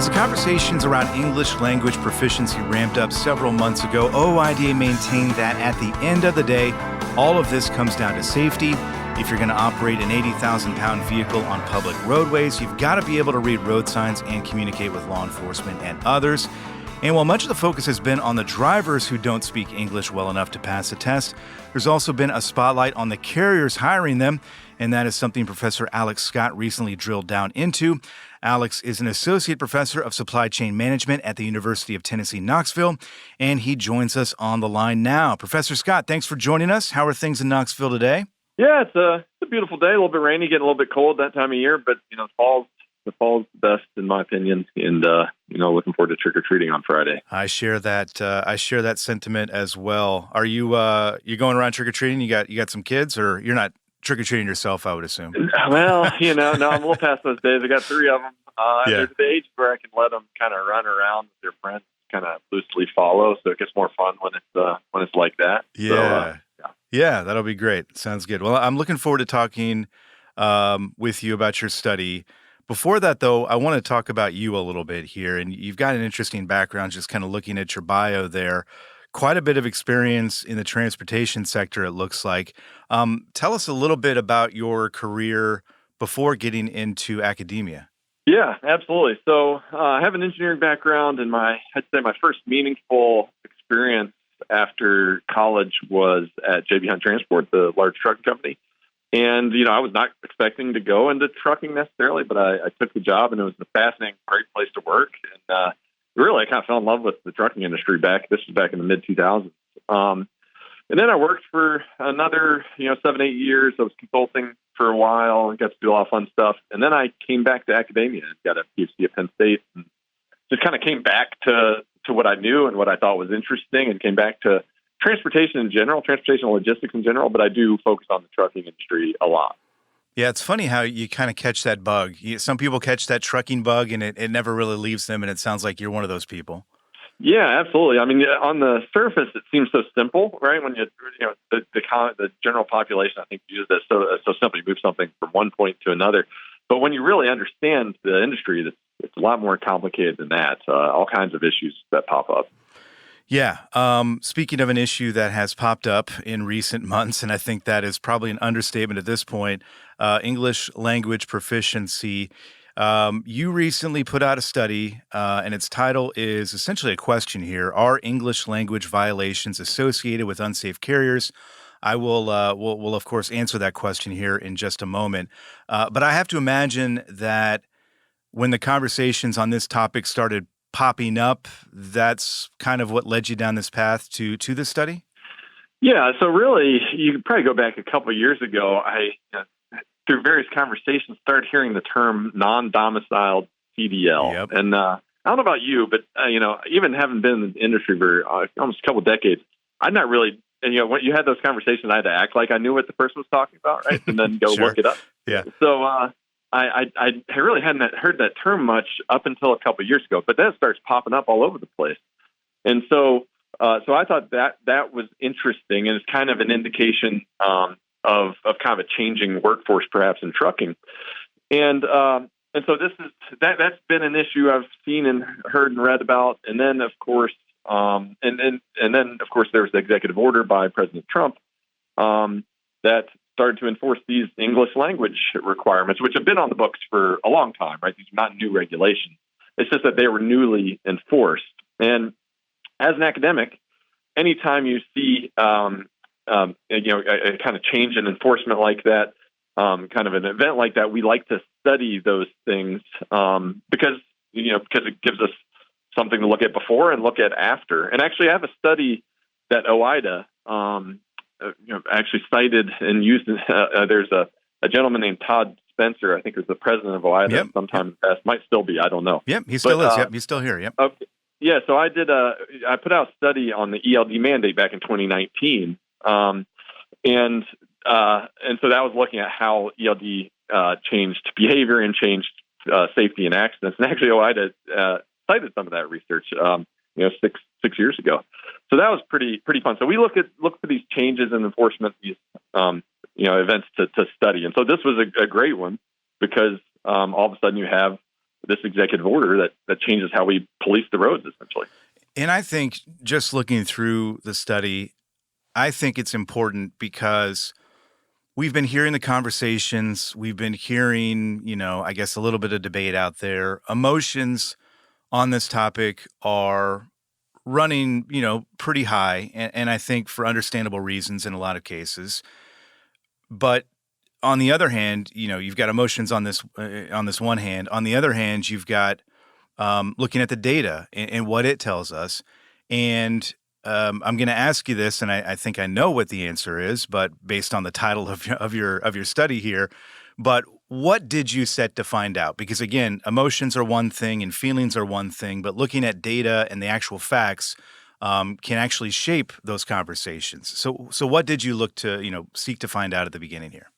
As the conversations around English language proficiency ramped up several months ago, OIDA maintained that at the end of the day, all of this comes down to safety. If you're going to operate an 80,000-pound vehicle on public roadways, you've got to be able to read road signs and communicate with law enforcement and others. And while much of the focus has been on the drivers who don't speak English well enough to pass the test, there's also been a spotlight on the carriers hiring them, and that is something Professor Alex Scott recently drilled down into. Alex is an associate professor of supply chain management at the University of Tennessee-Knoxville, and he joins us on the line now. Professor Scott, thanks for joining us. How are things in Knoxville today? Yeah, it's a beautiful day. A little bit rainy, getting a little bit cold that time of year, but fall's the best in my opinion, and looking forward to trick or treating on Friday. I share that sentiment as well. Are you going around trick or treating? You got some kids, or you're not trick or treating yourself? I would assume. Well, no, I'm a little past those days. I got 3 of them. There's the age where I can let them kind of run around with their friends, kind of loosely follow, so it gets more fun when it's like that. Yeah. Yeah, that'll be great. Sounds good. Well, I'm looking forward to talking with you about your study. Before that, though, I want to talk about you a little bit here. And you've got an interesting background, just kind of looking at your bio there. Quite a bit of experience in the transportation sector, it looks like. Tell us a little bit about your career before getting into academia. Yeah, absolutely. So I have an engineering background, and I'd say my first meaningful experience after college was at J.B. Hunt Transport, the large trucking company. And, I was not expecting to go into trucking necessarily, but I took the job, and it was a fascinating, great place to work. And really, I kind of fell in love with the trucking industry this was back in the mid-2000s. And then I worked for another, 7-8 years. I was consulting for a while and got to do a lot of fun stuff. And then I came back to academia and got a PhD at Penn State, and just kind of came back to what I knew and what I thought was interesting, and came back to transportation in general, transportation and logistics in general, but I do focus on the trucking industry a lot. Yeah, it's funny how you kind of catch that bug. Some people catch that trucking bug, and it never really leaves them, and it sounds like you're one of those people. Yeah, absolutely. I mean, on the surface, it seems so simple, right? When the general population, I think, uses it so simple. You move something from one point to another. But when you really understand the industry, it's a lot more complicated than that. All kinds of issues that pop up. Yeah. Speaking of an issue that has popped up in recent months, and I think that is probably an understatement at this point, English language proficiency. You recently put out a study, and its title is essentially a question here: are English language violations associated with unsafe carriers? I will of course answer that question here in just a moment. But I have to imagine that when the conversations on this topic started popping up, that's kind of what led you down this path to this study? Yeah, so really, you could probably go back a couple of years ago. I, through various conversations, started hearing the term non-domiciled CDL. Yep. And I don't know about you, but, even having been in the industry for almost a couple of decades, I'm not really, when you had those conversations, I had to act like I knew what the person was talking about, right? And then go Sure. look it up. Yeah. So I really hadn't heard that term much up until a couple of years ago, but then it starts popping up all over the place. And so I thought that was interesting, and it's kind of an indication of kind of a changing workforce, perhaps in trucking. And so that's been an issue I've seen and heard and read about. And then of course, and then of course there was the executive order by President Trump that started to enforce these English language requirements, which have been on the books for a long time, right? These are not new regulations. It's just that they were newly enforced. And as an academic, anytime you see, a kind of change in enforcement like that, kind of an event like that, we like to study those things because it gives us something to look at before and look at after. And actually, I have a study that OIDA actually cited and used. There's a gentleman named Todd Spencer, I think was the president of OIDA. Yep. Sometime in the past, might still be, I don't know. Yep, he still is. Yep, he's still here. Yep. Okay. Yeah, so I put out a study on the ELD mandate back in 2019, and so that was looking at how ELD changed behavior and changed safety in accidents. And actually, OIDA cited some of that research, 6 years ago. So that was pretty fun. So we look for these changes in enforcement, these events to study. And so this was a great one because all of a sudden you have this executive order that changes how we police the roads, essentially. And I think just looking through the study, I think it's important because we've been hearing the conversations, we've been hearing, I guess a little bit of debate out there. Emotions on this topic are running, pretty high, and I think for understandable reasons in a lot of cases. But on the other hand, you've got emotions on this one hand. On the other hand, you've got looking at the data and what it tells us. And I'm going to ask you this, and I think I know what the answer is, but based on the title of your study here. But what did you set to find out? Because again, emotions are one thing and feelings are one thing, but looking at data and the actual facts can actually shape those conversations. So what did you look to seek to find out at the beginning here?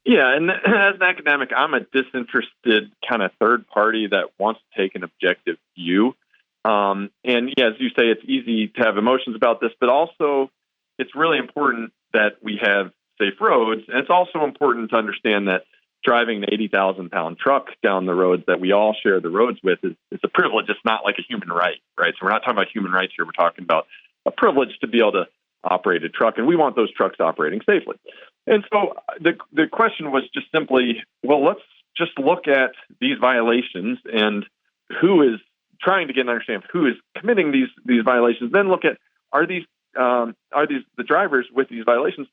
Yeah, and as an academic, I'm a disinterested kind of third party that wants to take an objective view. And yeah, as you say, it's easy to have emotions about this, but also it's really important that we have safe roads. And it's also important to understand that driving an 80,000-pound truck down the roads that we all share the roads with is a privilege. It's not like a human right, right? So we're not talking about human rights here. We're talking about a privilege to be able to operate a truck, and we want those trucks operating safely. And so the question was just simply, well, let's just look at these violations and who is trying to get an understanding of who is committing these violations. Then look at are these the drivers with these violations?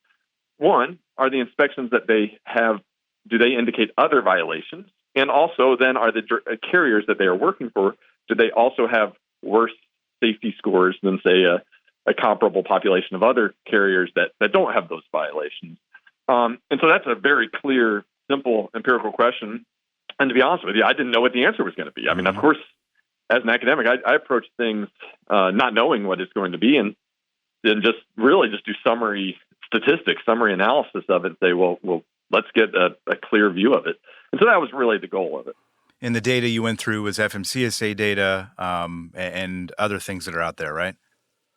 One, are the inspections that they have, do they indicate other violations? And also, then are the carriers that they are working for, do they also have worse safety scores than, say, a comparable population of other carriers that don't have those violations? And so that's a very clear, simple, empirical question. And to be honest with you, I didn't know what the answer was going to be. I mean, of course, as an academic, I approach things not knowing what it's going to be, and then just do summary statistics, summary analysis of it, and say, well, let's get a clear view of it. And so that was really the goal of it. And the data you went through was FMCSA data and other things that are out there, right?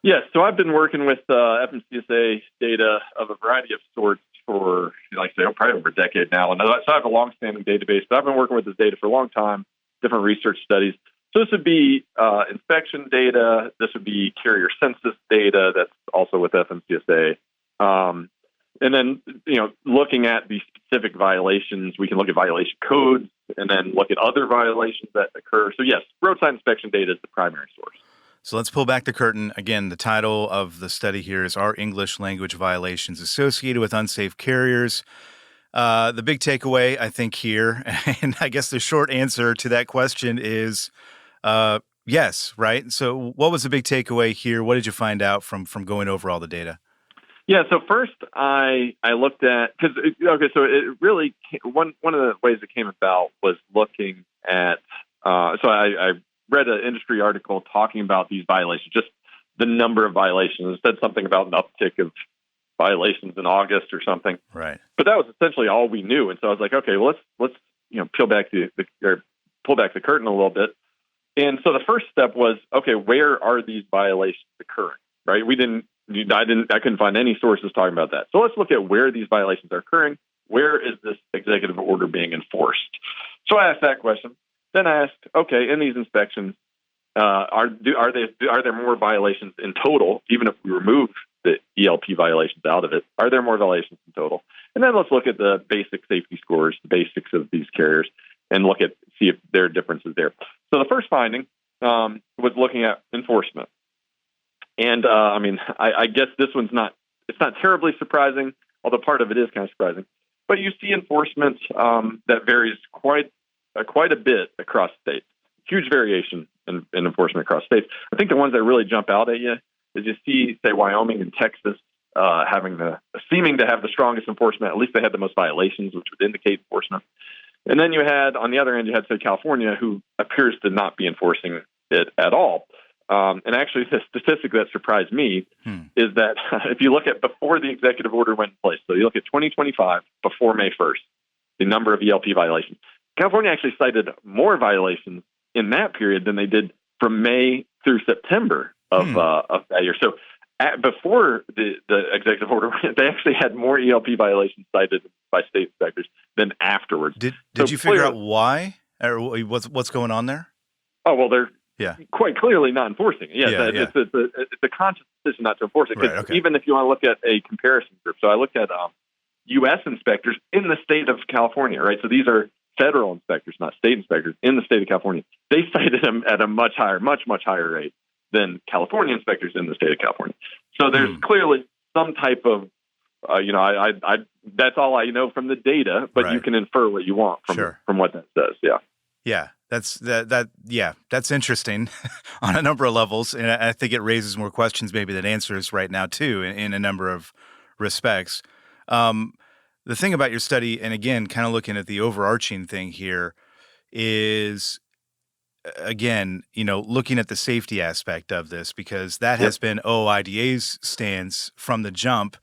Yes. So I've been working with FMCSA data of a variety of sorts for, like I say, probably over a decade now. And so I have a long-standing database, but I've been working with this data for a long time, different research studies. So this would be inspection data. This would be carrier census data that's also with FMCSA. And then, looking at the specific violations, we can look at violation codes and then look at other violations that occur. So yes, roadside inspection data is the primary source. So let's pull back the curtain. Again, the title of the study here is Are English Language Violations Associated with Unsafe Carriers? The big takeaway, I think, here, and I guess the short answer to that question is yes, right? So what was the big takeaway here? What did you find out from going over all the data? Yeah, so first I looked at, so it really, one of the ways it came about was looking at, so I read an industry article talking about these violations, just the number of violations. It said something about an uptick of violations in August or something. Right. But that was essentially all we knew. And so I was like, okay, well, let's pull back the curtain a little bit. And so the first step was, okay, where are these violations occurring? Right? I couldn't find any sources talking about that. So let's look at where these violations are occurring. Where is this executive order being enforced? So I asked that question. Then I asked, okay, in these inspections, are there more violations in total, even if we remove the ELP violations out of it? Are there more violations in total? And then let's look at the basic safety scores, the basics of these carriers, and see if there are differences there. So the first finding was looking at enforcement. And I guess this one's it's not terribly surprising, although part of it is kind of surprising. But you see enforcement that varies quite a bit across states. Huge variation in enforcement across states. I think the ones that really jump out at you is you see, say, Wyoming and Texas seeming to have the strongest enforcement. At least they had the most violations, which would indicate enforcement. And then on the other end, you had, say, California, who appears to not be enforcing it at all. And actually, the statistic that surprised me is that if you look at before the executive order went in place, so you look at 2025, before May 1st, the number of ELP violations, California actually cited more violations in that period than they did from May through September of that year. So before the executive order, they actually had more ELP violations cited by state inspectors than afterwards. Did you figure out why? Or what's going on there? Oh, well, they're Yeah. quite clearly not enforcing it. Yeah. Yeah. It's a conscious decision not to enforce it. Right. Because Okay. even if you want to look at a comparison group, so I looked at U.S. inspectors in the state of California, right? So these are federal inspectors, not state inspectors in the state of California. They cited them at a much higher rate than California inspectors in the state of California. So there's clearly some type of, I that's all I know from the data, but you can infer what you want from what that says. Yeah. Yeah. That's interesting on a number of levels. And I think it raises more questions maybe than answers right now too, in a number of respects. The thing about your study, and again, kind of looking at the overarching thing here, is again, looking at the safety aspect of this, because that has been OIDA's stance from the jump,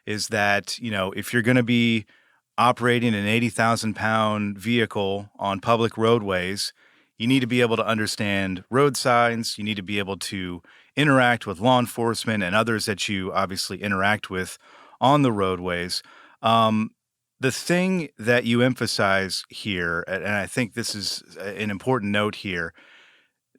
is that, if you're going to be operating an 80,000-pound vehicle on public roadways, you need to be able to understand road signs. You need to be able to interact with law enforcement and others that you obviously interact with on the roadways. The thing that you emphasize here, and I think this is an important note here,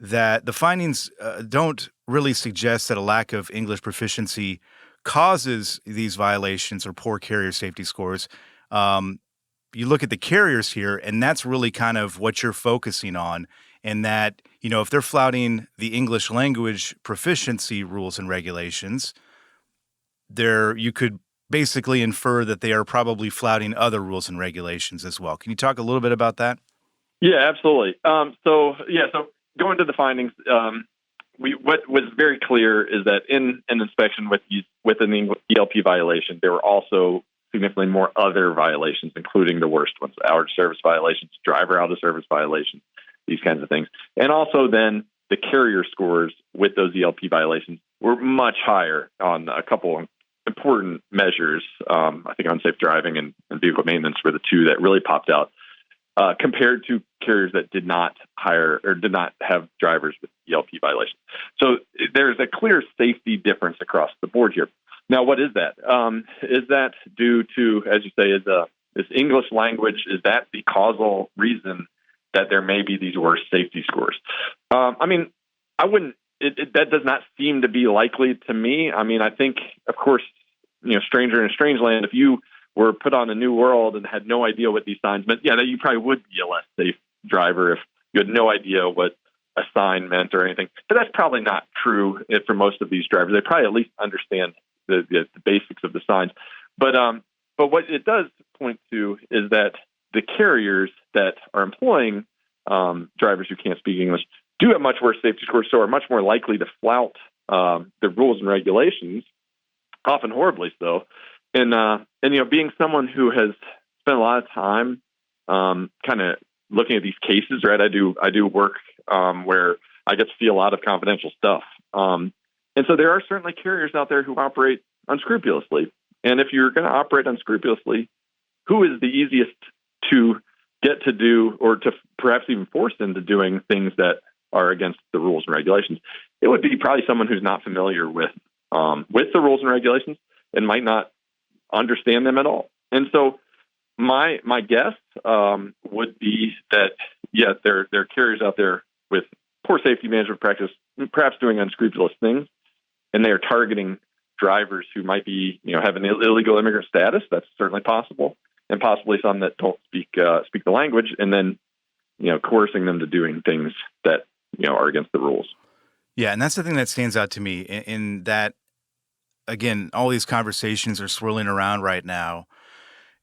that the findings don't really suggest that a lack of English proficiency causes these violations or poor carrier safety scores. You look at the carriers here, and that's really kind of what you're focusing on, and that, if they're flouting the English language proficiency rules and regulations, you could basically infer that they are probably flouting other rules and regulations as well. Can you talk a little bit about that? Yeah, absolutely. So going to the findings, what was very clear is that in an inspection with an ELP violation, there were also significantly more other violations, including the worst ones: out of service violations, driver out of service violations, these kinds of things. And also then the carrier scores with those ELP violations were much higher on a couple of important measures. I think unsafe driving and vehicle maintenance were the two that really popped out, compared to carriers that did not hire or did not have drivers with ELP violations. So there's a clear safety difference across the board here. Now, what is that? Is that due to, as you say, is English language, is that the causal reason that there may be these worse safety scores? I wouldn't. That does not seem to be likely to me. I think, of course, stranger in a strange land, if you were put on a new world and had no idea what these signs meant, that you probably would be a less safe driver if you had no idea what a sign meant or anything. But that's probably not true for most of these drivers. They probably at least understand the basics of the signs. But what it does point to is that the carriers that are employing drivers who can't speak English do have much worse safety scores, so are much more likely to flout the rules and regulations, often horribly so. And being someone who has spent a lot of time kind of looking at these cases, right? I do work where I get to see a lot of confidential stuff. And so there are certainly carriers out there who operate unscrupulously. And if you're going to operate unscrupulously, who is the easiest to get to do, or to perhaps even force into doing things that are against the rules and regulations? It would be probably someone who's not familiar with the rules and regulations and might not understand them at all. And so my guess would be that, there are carriers out there with poor safety management practice, perhaps doing unscrupulous things, and they are targeting drivers who might be, have an illegal immigrant status. That's certainly possible, and possibly some that don't speak the language, and then, coercing them to doing things that, are against the rules. Yeah, and that's the thing that stands out to me in that, again, all these conversations are swirling around right now,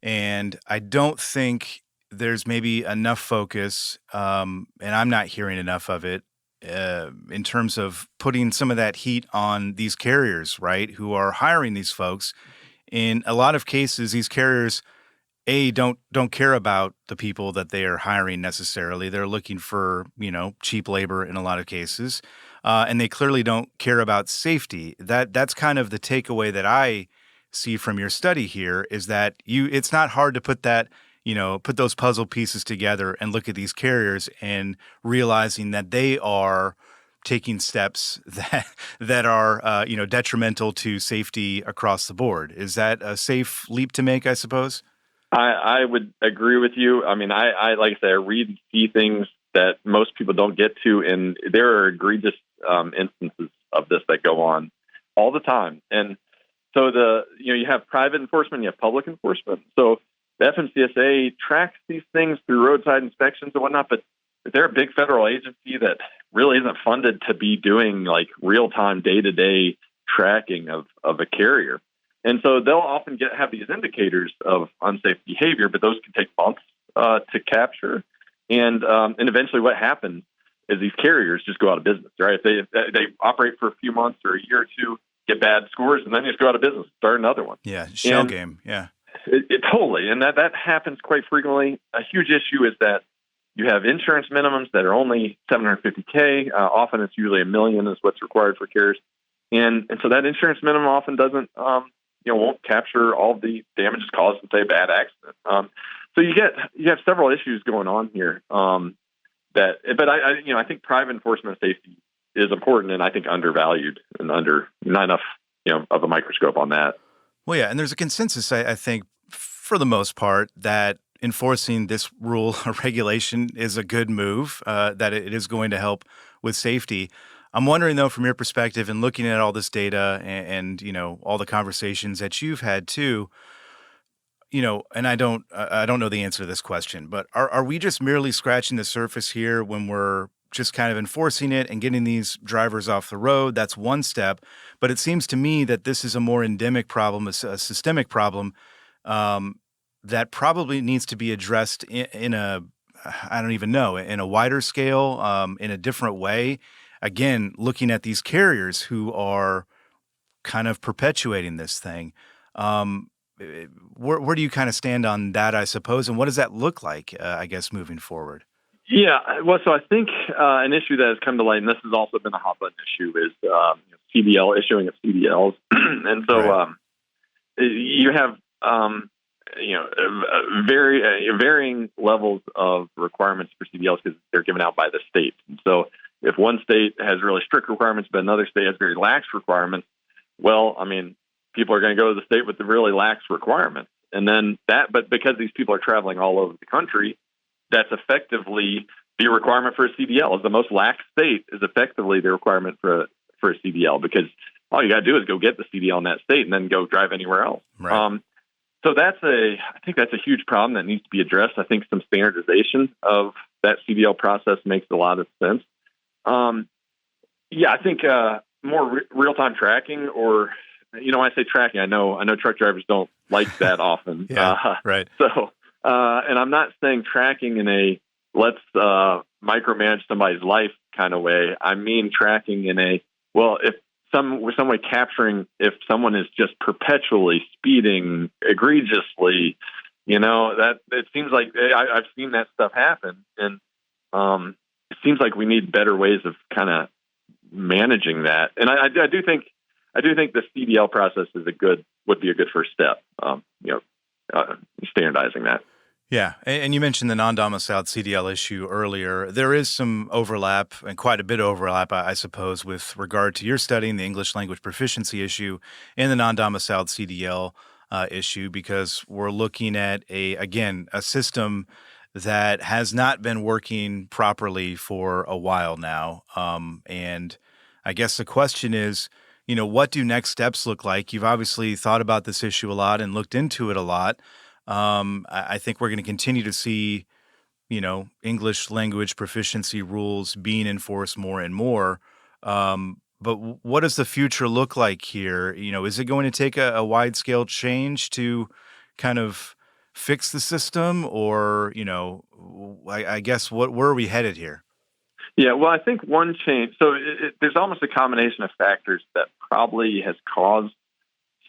and I don't think there's maybe enough focus, and I'm not hearing enough of it, in terms of putting some of that heat on these carriers, right, who are hiring these folks. In a lot of cases, these carriers, don't care about the people that they are hiring necessarily. They're looking for, cheap labor in a lot of cases. And they clearly don't care about safety. That's kind of the takeaway that I see from your study here, is that it's not hard to put those puzzle pieces together and look at these carriers and realizing that they are taking steps that are detrimental to safety across the board. Is that a safe leap to make, I suppose? I would agree with you. I mean, I like I say, I read and see things that most people don't get to, and there are egregious instances of this that go on all the time. And so you have private enforcement, you have public enforcement. So the FMCSA tracks these things through roadside inspections and whatnot, but they're a big federal agency that really isn't funded to be doing like real-time, day-to-day tracking of a carrier. And so they'll often have these indicators of unsafe behavior, but those can take months to capture. And eventually what happens is these carriers just go out of business, right? They operate for a few months or a year or two, get bad scores, and then they just go out of business, start another one. Yeah, shell game, yeah. It totally, and that happens quite frequently. A huge issue is that you have insurance minimums that are only $750K. Often it's usually $1 million is what's required for carriers. And so that insurance minimum often doesn't, won't capture all the damages caused in, say, a bad accident. So you have several issues going on here. But I think private enforcement safety is important, and I think undervalued and not enough, of a microscope on that. Well, yeah, and there's a consensus, I think, for the most part, that enforcing this rule or regulation is a good move, that it is going to help with safety. I'm wondering, though, from your perspective and looking at all this data and all the conversations that you've had too, and I don't know the answer to this question, but are we just merely scratching the surface here when we're just kind of enforcing it and getting these drivers off the road? That's one step. But it seems to me that this is a more endemic problem, a systemic problem that probably needs to be addressed in a wider scale, in a different way. Again, looking at these carriers who are kind of perpetuating this thing. Where do you kind of stand on that, I suppose, and what does that look like, I guess, moving forward? Yeah, well, so I think an issue that has come to light, and this has also been a hot button issue, is CDL issuing of CDLs, and so right. You have varying levels of requirements for CDLs because they're given out by the state. And so if one state has really strict requirements, but another state has very lax requirements, well, I mean, people are going to go to the state with the really lax requirements. And then but because these people are traveling all over the country, that's effectively the requirement for a CDL. The most lax state is effectively the requirement for a CDL, because all you got to do is go get the CDL in that state and then go drive anywhere else. Right. So I think that's a huge problem that needs to be addressed. I think some standardization of that CDL process makes a lot of sense. I think more real-time tracking, or when I say tracking, I know truck drivers don't like that often. Right. So, and I'm not saying tracking in a let's micromanage somebody's life kind of way. I mean tracking in a, well, if some way capturing if someone is just perpetually speeding egregiously, that it seems like I've seen that stuff happen, and it seems like we need better ways of kind of managing that. And I do think the CDL process would be a good first step. Standardizing that. Yeah, and you mentioned the non-domiciled CDL issue earlier. There is some overlap, and quite a bit of overlap, I suppose, with regard to your studying the English language proficiency issue and the non-domiciled CDL issue, because we're looking at a system that has not been working properly for a while now. And I guess the question is, what do next steps look like? You've obviously thought about this issue a lot and looked into it a lot. I think we're going to continue to see, English language proficiency rules being enforced more and more. But what does the future look like here? Is it going to take a wide-scale change to kind of fix the system, or, I guess where are we headed here? Yeah, well, I think one change. So there's almost a combination of factors that probably has caused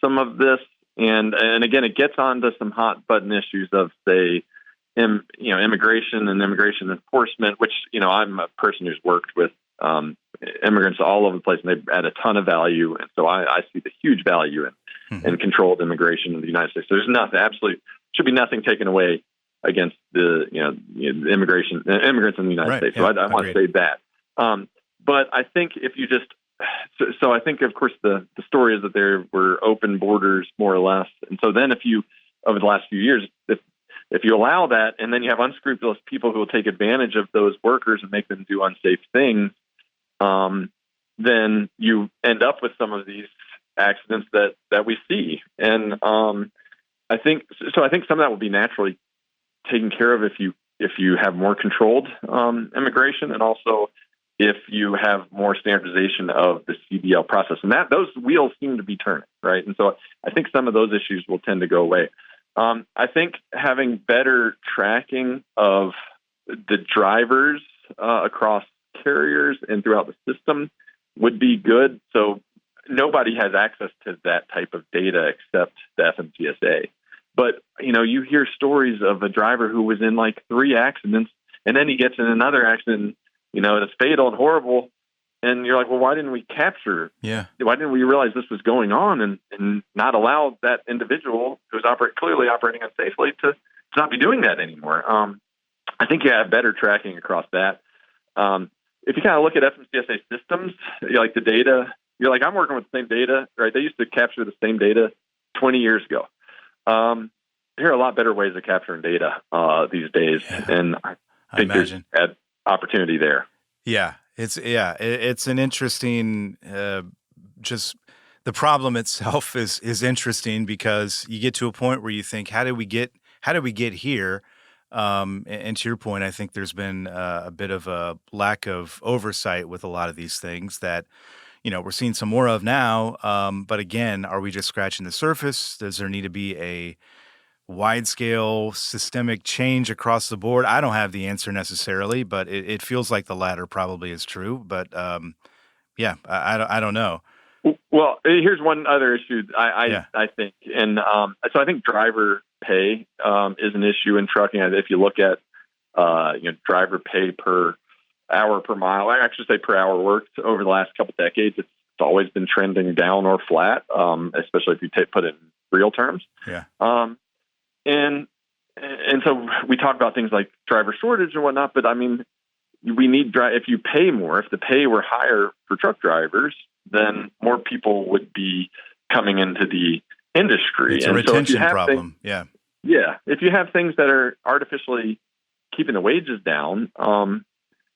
some of this. And again, it gets onto some hot button issues of, say, immigration and immigration enforcement, which, I'm a person who's worked with immigrants all over the place, and they add a ton of value. And so I see the huge value in controlled immigration in the United States. So there's should be nothing taken away against the immigrants in the United States. So I want to say that. But I think if you just so I think, of course, the story is that there were open borders more or less. And so then if you, over the last few years, if if you allow that, and then you have unscrupulous people who will take advantage of those workers and make them do unsafe things, then you end up with some of these accidents that we see. And I think some of that will be naturally taken care of if you have more controlled immigration, and also if you have more standardization of the CDL process. And those wheels seem to be turning, right? And so I think some of those issues will tend to go away. I think having better tracking of the drivers across carriers and throughout the system would be good. So nobody has access to that type of data except the FMCSA. But, you hear stories of a driver who was in like 3 accidents, and then he gets in another accident, that's fatal and horrible. And you're like, well, why didn't we capture? Yeah. Why didn't we realize this was going on and not allow that individual who's clearly operating unsafely to not be doing that anymore? I think you have better tracking across that. If you kind of look at FMCSA systems, like the data, you're like, I'm working with the same data, right? They used to capture the same data 20 years ago. There are a lot better ways of capturing data these days, and I think there's an opportunity there. Yeah, it's an interesting. Just the problem itself is interesting, because you get to a point where you think, how did we get here? And to your point, I think there's been a bit of a lack of oversight with a lot of these things that, we're seeing some more of now. But again, are we just scratching the surface? Does there need to be a wide-scale systemic change across the board? I don't have the answer necessarily, but it feels like the latter probably is true. But I don't know. Well, here's one other issue I think, and so I think driver pay is an issue in trucking. If you look at driver pay per hour per mile, I actually say per hour worked over the last couple of decades, it's always been trending down or flat, especially if you put it in real terms. Yeah. And so we talk about things like driver shortage and whatnot, but I mean, we need if you pay more, if the pay were higher for truck drivers, then more people would be coming into the industry. It's a retention problem. Yeah. If you have things that are artificially keeping the wages down,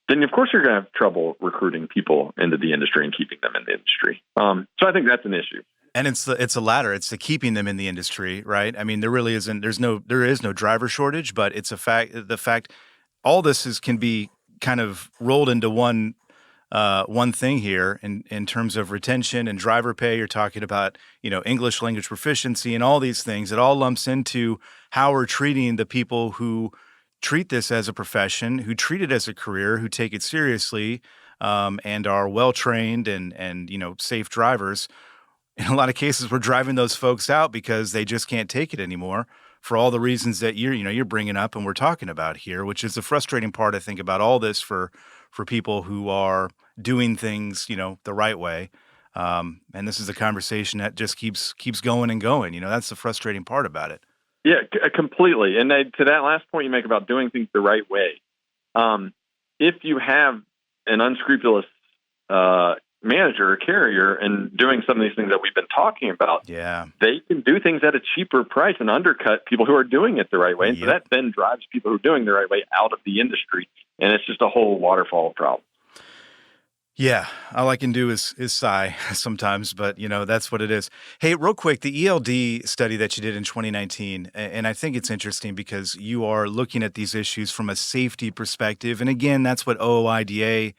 then of course you're going to have trouble recruiting people into the industry and keeping them in the industry. So I think that's an issue. And it's a latter. It's the keeping them in the industry, right? I mean, there really isn't. There is no driver shortage, but it's a fact. The fact, all this can be kind of rolled into one thing here in terms of retention and driver pay. You're talking about English language proficiency and all these things. It all lumps into how we're treating the people who treat this as a profession, who treat it as a career, who take it seriously, and are well trained and safe drivers. In a lot of cases, we're driving those folks out because they just can't take it anymore for all the reasons that you're bringing up and we're talking about here, which is the frustrating part, I think, about all this for people who are doing things, the right way. And this is a conversation that just keeps going and going. That's the frustrating part about it. Yeah, completely. And to that last point you make about doing things the right way, if you have an unscrupulous manager or carrier and doing some of these things that we've been talking about, they can do things at a cheaper price and undercut people who are doing it the right way. And so that then drives people who are doing the right way out of the industry. And it's just a whole waterfall problem. Yeah, all I can do is sigh sometimes, but that's what it is. Hey, real quick, the ELD study that you did in 2019, and I think it's interesting because you are looking at these issues from a safety perspective. And again, that's what OOIDA,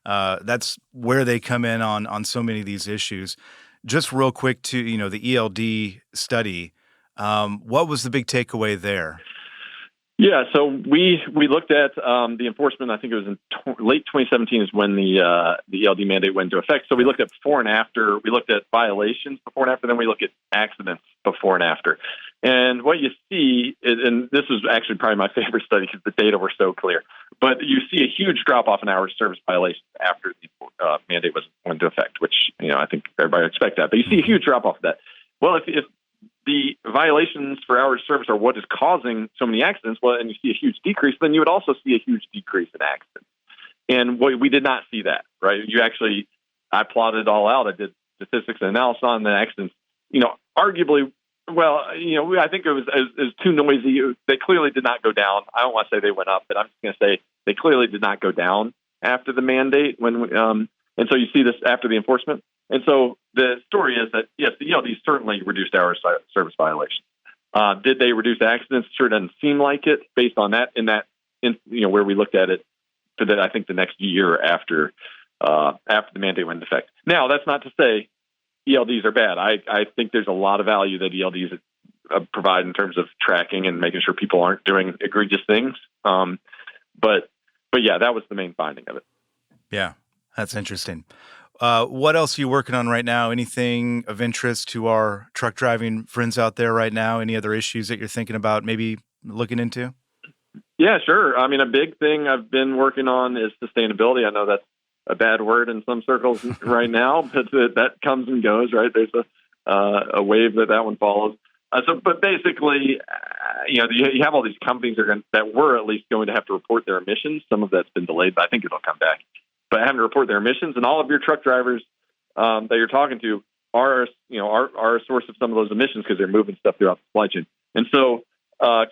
that's where they come in on so many of these issues. Just real quick to, the ELD study, what was the big takeaway there? Yeah, so we looked at the enforcement. I think it was in late 2017 is when the ELD mandate went into effect. So we looked at before and after. We looked at violations before and after. Then we looked at accidents before and after. And what you see is, and this is actually probably my favorite study because the data were so clear, but you see a huge drop-off in hours of service violations after the mandate went into effect, which I think everybody would expect that. But you see a huge drop-off of that. Well, if the violations for hours of service are what is causing so many accidents, well, and you see a huge decrease, then you would also see a huge decrease in accidents. And we did not see that, right? I plotted it all out. I did statistics and analysis on the accidents. Arguably, Well, I think it was too noisy. They clearly did not go down. I don't want to say they went up, but I'm just going to say they clearly did not go down after the mandate. And so you see this after the enforcement. And so the story is that, yes, the ELDs certainly reduced our service violations. Did they reduce accidents? Sure doesn't seem like it based on that, where we looked at it for I think the next year after the mandate went into effect. Now, that's not to say ELDs are bad. I think there's a lot of value that ELDs provide in terms of tracking and making sure people aren't doing egregious things. But yeah, that was the main finding of it. Yeah, that's interesting. What else are you working on right now? Anything of interest to our truck driving friends out there right now? Any other issues that you're thinking about maybe looking into? Yeah, sure. I mean, a big thing I've been working on is sustainability. I know that's a bad word in some circles right now, but that comes and goes, right? There's a wave that one follows. But basically, you have all these companies that were at least going to have to report their emissions. Some of that's been delayed, but I think it'll come back. But having to report their emissions, and all of your truck drivers that you're talking to are a source of some of those emissions because they're moving stuff throughout the supply chain. And so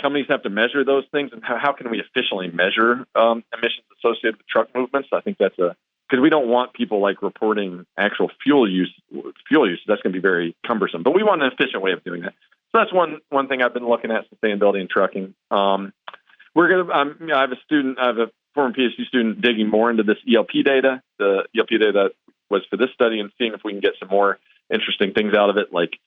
companies have to measure those things. And how can we efficiently measure emissions associated with truck movements? I think that's because we don't want people reporting actual fuel use. That's going to be very cumbersome. But we want an efficient way of doing that. So that's one thing I've been looking at, sustainability in trucking. I have a former PhD student digging more into this ELP data. The ELP data was for this study and seeing if we can get some more interesting things out of it, like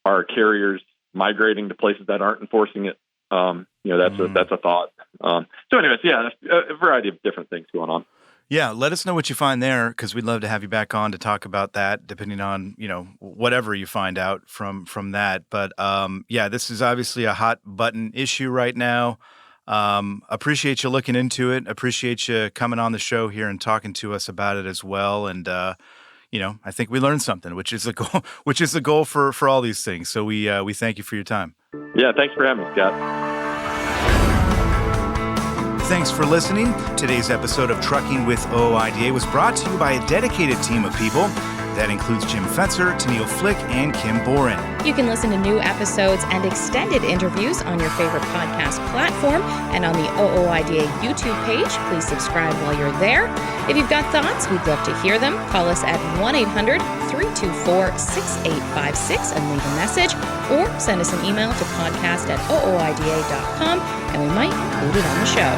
are carriers migrating to places that aren't enforcing it. That's a thought. So anyways, yeah, a variety of different things going on. Yeah, let us know what you find there, because we'd love to have you back on to talk about that, depending on, whatever you find out from that. But this is obviously a hot button issue right now. Appreciate you looking into it. Appreciate you coming on the show here and talking to us about it as well. And I think we learned something, which is the goal for all these things. So we thank you for your time. Yeah, thanks for having me, Scott. Thanks for listening. Today's episode of Trucking with OOIDA was brought to you by a dedicated team of people. That includes Jim Fetzer, Tennille Flick, and Kim Boren. You can listen to new episodes and extended interviews on your favorite podcast platform and on the OOIDA YouTube page. Please subscribe while you're there. If you've got thoughts, we'd love to hear them. Call us at 1-800-324-6856 and leave a message, or send us an email to podcast@ooida.com, and we might include it on the show.